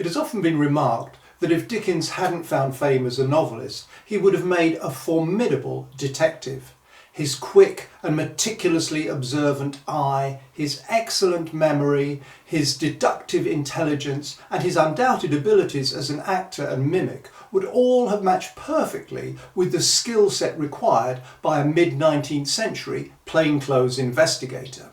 It has often been remarked that if Dickens hadn't found fame as a novelist, he would have made a formidable detective. His quick and meticulously observant eye, his excellent memory, his deductive intelligence, and his undoubted abilities as an actor and mimic would all have matched perfectly with the skill set required by a mid-19th century plainclothes investigator.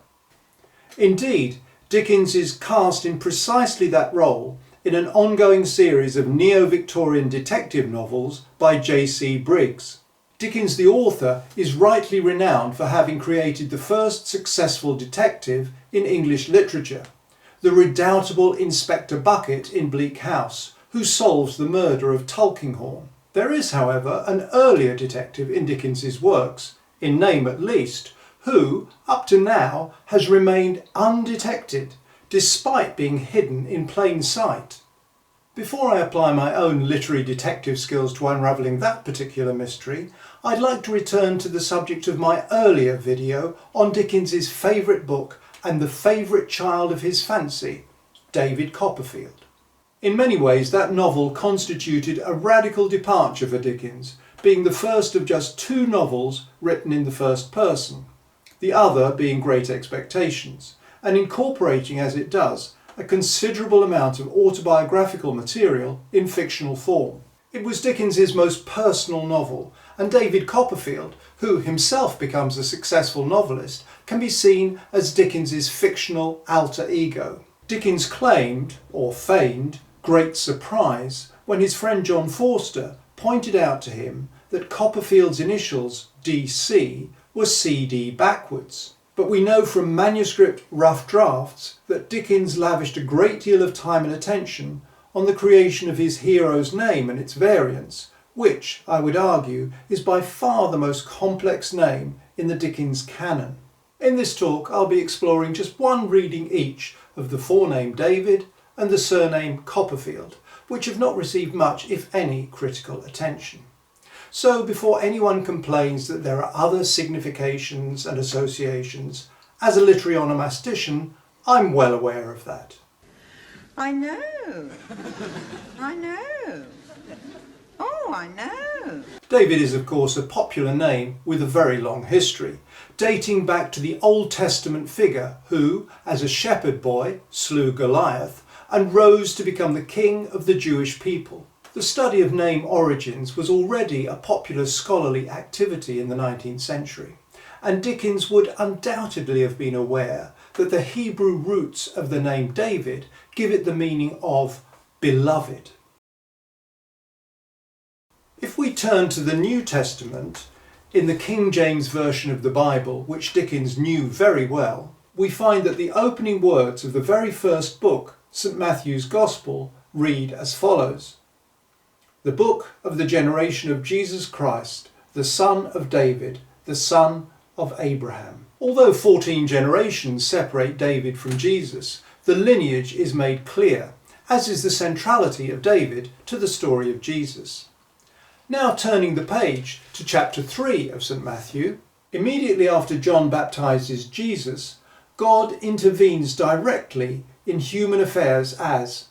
Indeed, Dickens is cast in precisely that role in an ongoing series of neo-Victorian detective novels by J.C. Briggs. Dickens, the author, is rightly renowned for having created the first successful detective in English literature, the redoubtable Inspector Bucket in Bleak House, who solves the murder of Tulkinghorn. There is, however, an earlier detective in Dickens's works, in name at least, who, up to now, has remained undetected, despite being hidden in plain sight. Before I apply my own literary detective skills to unravelling that particular mystery, I'd like to return to the subject of my earlier video on Dickens's favourite book and the favourite child of his fancy, David Copperfield. In many ways, that novel constituted a radical departure for Dickens, being the first of just two novels written in the first person, the other being Great Expectations, and incorporating, as it does, a considerable amount of autobiographical material in fictional form. It was Dickens's most personal novel, and David Copperfield, who himself becomes a successful novelist, can be seen as Dickens's fictional alter ego. Dickens claimed, or feigned, great surprise when his friend John Forster pointed out to him that Copperfield's initials, DC, were CD backwards. But we know from manuscript rough drafts that Dickens lavished a great deal of time and attention on the creation of his hero's name and its variants, which, I would argue, is by far the most complex name in the Dickens canon. In this talk, I'll be exploring just one reading each of the forename David and the surname Copperfield, which have not received much, if any, critical attention. So before anyone complains that there are other significations and associations, as a literary onomastician, I'm well aware of that. I know. I know. Oh, I know. David is, of course, a popular name with a very long history, dating back to the Old Testament figure who, as a shepherd boy, slew Goliath and rose to become the king of the Jewish people. The study of name origins was already a popular scholarly activity in the 19th century, and Dickens would undoubtedly have been aware that the Hebrew roots of the name David give it the meaning of beloved. If we turn to the New Testament, in the King James Version of the Bible, which Dickens knew very well, we find that the opening words of the very first book, St. Matthew's Gospel, read as follows: "The book of the generation of Jesus Christ, the son of David, the son of Abraham." Although 14 generations separate David from Jesus, the lineage is made clear, as is the centrality of David to the story of Jesus. Now turning the page to chapter 3 of St. Matthew, immediately after John baptizes Jesus, God intervenes directly in human affairs as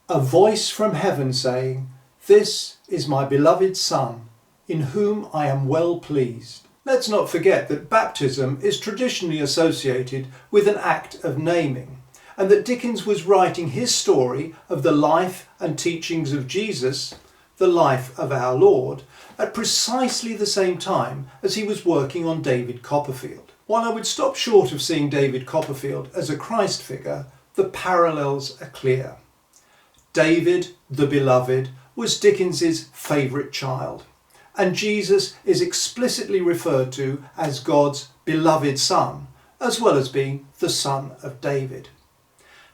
a voice from heaven saying, "This is my beloved Son, in whom I am well pleased." Let's not forget that baptism is traditionally associated with an act of naming, and that Dickens was writing his story of the life and teachings of Jesus, the life of our Lord, at precisely the same time as he was working on David Copperfield. While I would stop short of seeing David Copperfield as a Christ figure, the parallels are clear. David, the beloved, was Dickens's favourite child, and Jesus is explicitly referred to as God's beloved son, as well as being the son of David.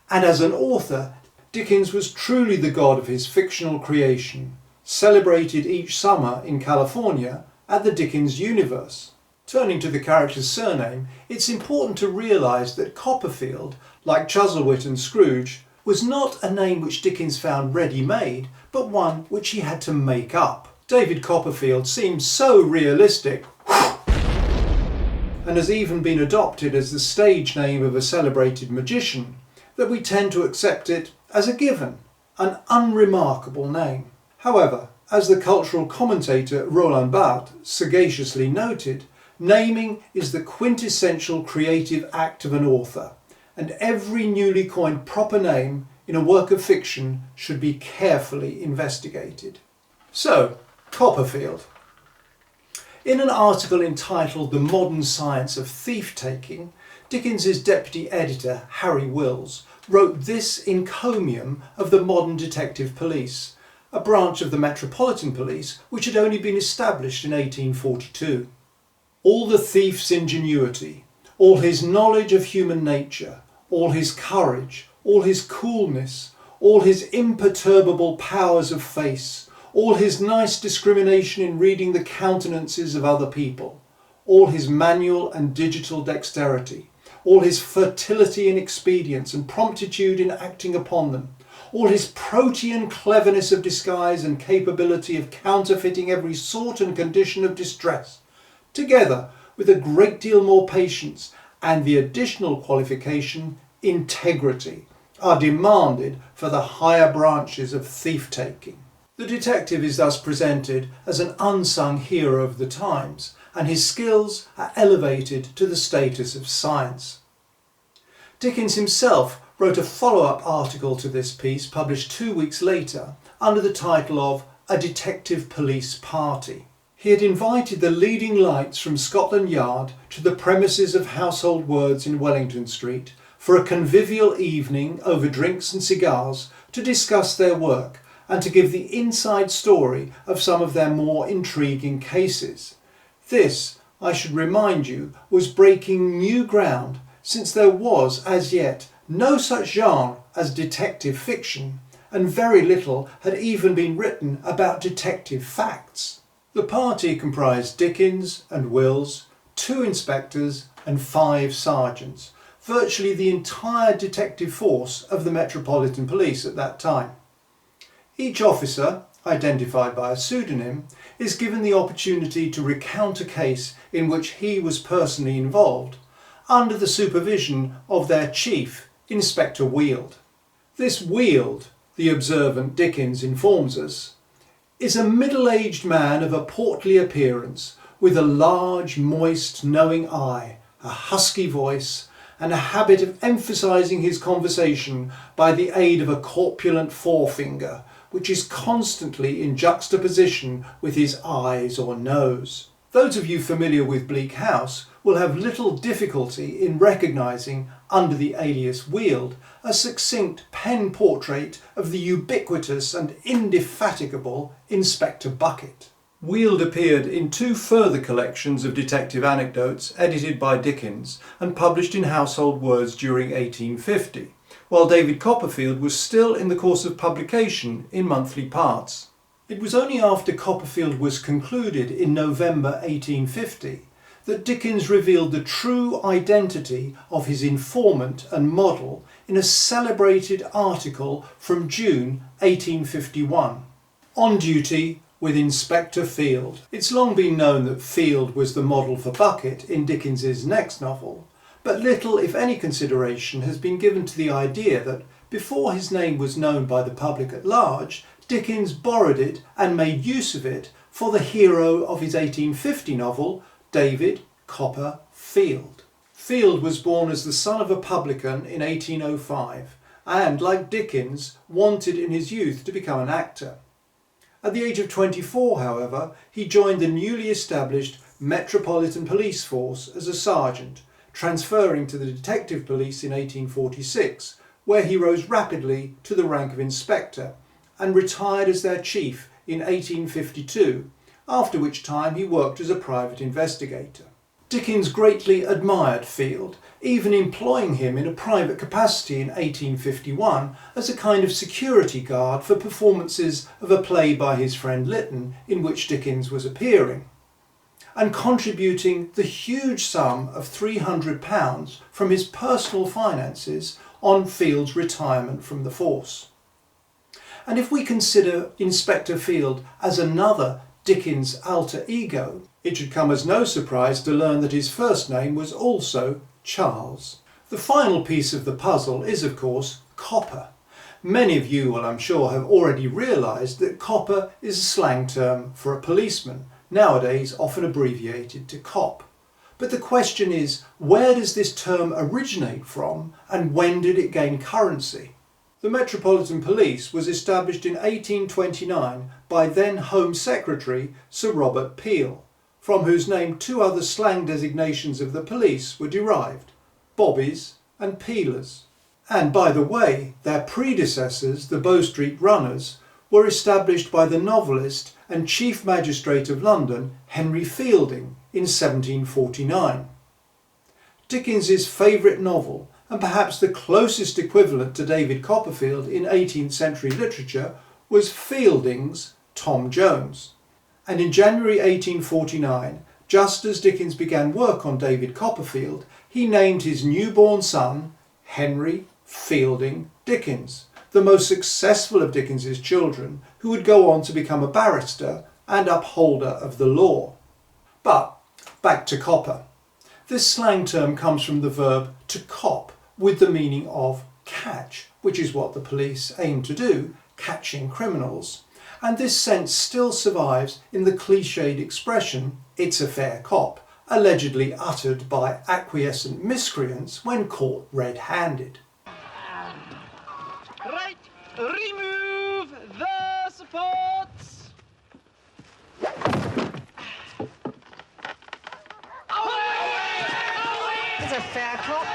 And as an author, Dickens was truly the god of his fictional creation, celebrated each summer in California at the Dickens universe. Turning to the character's surname, it's important to realise that Copperfield, like Chuzzlewit and Scrooge, was not a name which Dickens found ready-made, but one which he had to make up. David Copperfield seems so realistic and has even been adopted as the stage name of a celebrated magician that we tend to accept it as a given, An unremarkable name. However, as the cultural commentator Roland Barthes sagaciously noted, naming is the quintessential creative act of an author, and every newly coined proper name in a work of fiction should be carefully investigated. So, Copperfield. In an article entitled The Modern Science of Thief-Taking, Dickens's deputy editor, Harry Wills, wrote this encomium of the modern detective police, a branch of the Metropolitan Police which had only been established in 1842. All the thief's ingenuity, all his knowledge of human nature, all his courage, all his coolness, all his imperturbable powers of face, all his nice discrimination in reading the countenances of other people, all his manual and digital dexterity, all his fertility in expedients and promptitude in acting upon them, all his protean cleverness of disguise and capability of counterfeiting every sort and condition of distress, together with a great deal more patience and the additional qualification, integrity, are demanded for the higher branches of thief-taking. The detective is thus presented as an unsung hero of the times, and his skills are elevated to the status of science. Dickens himself wrote a follow-up article to this piece published 2 weeks later under the title of A Detective Police Party. He had invited the leading lights from Scotland Yard to the premises of Household Words in Wellington Street for a convivial evening over drinks and cigars to discuss their work and to give the inside story of some of their more intriguing cases. This, I should remind you, was breaking new ground, since there was, as yet, no such genre as detective fiction, and very little had even been written about detective facts. The party comprised Dickens and Wills, 2 inspectors and 5 sergeants, virtually the entire detective force of the Metropolitan Police at that time. Each officer, identified by a pseudonym, is given the opportunity to recount a case in which he was personally involved, under the supervision of their chief, Inspector Weald. This Weald, the observant Dickens informs us, is a middle-aged man of a portly appearance, with a large, moist, knowing eye, a husky voice, and a habit of emphasising his conversation by the aid of a corpulent forefinger, which is constantly in juxtaposition with his eyes or nose. Those of you familiar with Bleak House will have little difficulty in recognising, under the alias Weald, a succinct pen portrait of the ubiquitous and indefatigable Inspector Bucket. Weald appeared in 2 further collections of detective anecdotes edited by Dickens and published in Household Words during 1850, while David Copperfield was still in the course of publication in monthly parts. It was only after Copperfield was concluded in November 1850 that Dickens revealed the true identity of his informant and model in a celebrated article from June 1851. On duty with Inspector Field. It's long been known that Field was the model for Bucket in Dickens's next novel, but little, if any, consideration has been given to the idea that, before his name was known by the public at large, Dickens borrowed it and made use of it for the hero of his 1850 novel, David Copperfield. Field was born as the son of a publican in 1805 and, like Dickens, wanted in his youth to become an actor. At the age of 24, however, he joined the newly established Metropolitan Police Force as a sergeant, transferring to the Detective Police in 1846, where he rose rapidly to the rank of inspector, and retired as their chief in 1852, after which time he worked as a private investigator. Dickens greatly admired Field, even employing him in a private capacity in 1851 as a kind of security guard for performances of a play by his friend Lytton in which Dickens was appearing, and contributing the huge sum of £300 from his personal finances on Field's retirement from the force. And if we consider Inspector Field as another Dickens' alter ego, it should come as no surprise to learn that his first name was also Charles. The final piece of the puzzle is, of course, Copper, Many of you will, I'm sure, have already realised that copper is a slang term for a policeman, nowadays often abbreviated to cop. But the question is, where does this term originate from and when did it gain currency? The Metropolitan Police was established in 1829 by then Home Secretary Sir Robert Peel, from whose name two other slang designations of the police were derived, bobbies and peelers. And by the way, their predecessors, the Bow Street Runners, were established by the novelist and Chief Magistrate of London, Henry Fielding, in 1749. Dickens's favourite novel, and perhaps the closest equivalent to David Copperfield in 18th century literature, was Fielding's Tom Jones. And in January 1849, just as Dickens began work on David Copperfield, he named his newborn son Henry Fielding Dickens, the most successful of Dickens's children, who would go on to become a barrister and upholder of the law. But back to copper. This slang term comes from the verb to cop, with the meaning of catch, which is what the police aim to do, catching criminals. And this sense still survives in the cliched expression, "it's a fair cop," allegedly uttered by acquiescent miscreants when caught red-handed. Right, remove the supports. It's a fair cop.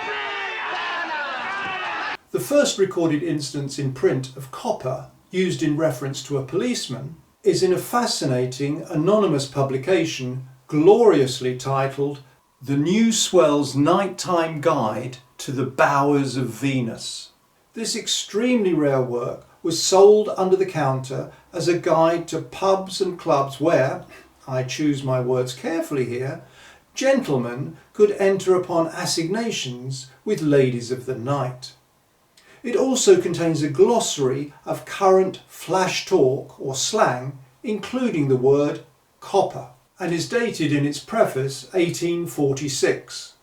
The first recorded instance in print of copper, used in reference to a policeman, is in a fascinating anonymous publication gloriously titled The New Swell's Nighttime Guide to the Bowers of Venus. This extremely rare work was sold under the counter as a guide to pubs and clubs where, I choose my words carefully here, gentlemen could enter upon assignations with ladies of the night. It also contains a glossary of current flash talk or slang, including the word copper, and is dated in its preface 1846.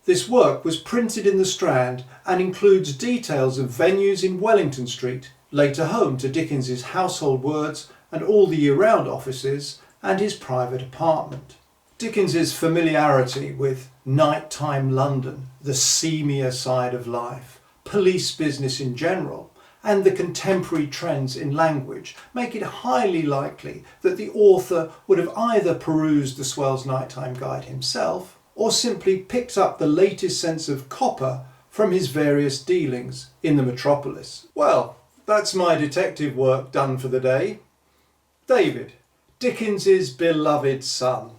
This work was printed in the Strand and includes details of venues in Wellington Street, later home to Dickens's Household Words and All the Year Round offices, and his private apartment. Dickens's familiarity with nighttime London, the seamier side of life, police business in general, and the contemporary trends in language make it highly likely that the author would have either perused the Swell's Nighttime Guide himself or simply picked up the latest sense of copper from his various dealings in the metropolis. Well, that's my detective work done for the day. David, Dickens's beloved son,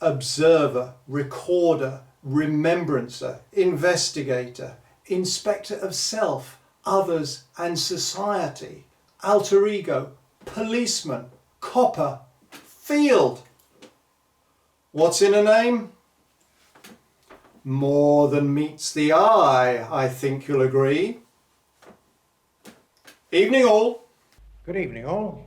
observer, recorder, remembrancer, investigator, inspector of self, others and society, alter ego, policeman, copper, field. What's in a name? More than meets the eye, I think you'll agree. Evening all. Good evening, all.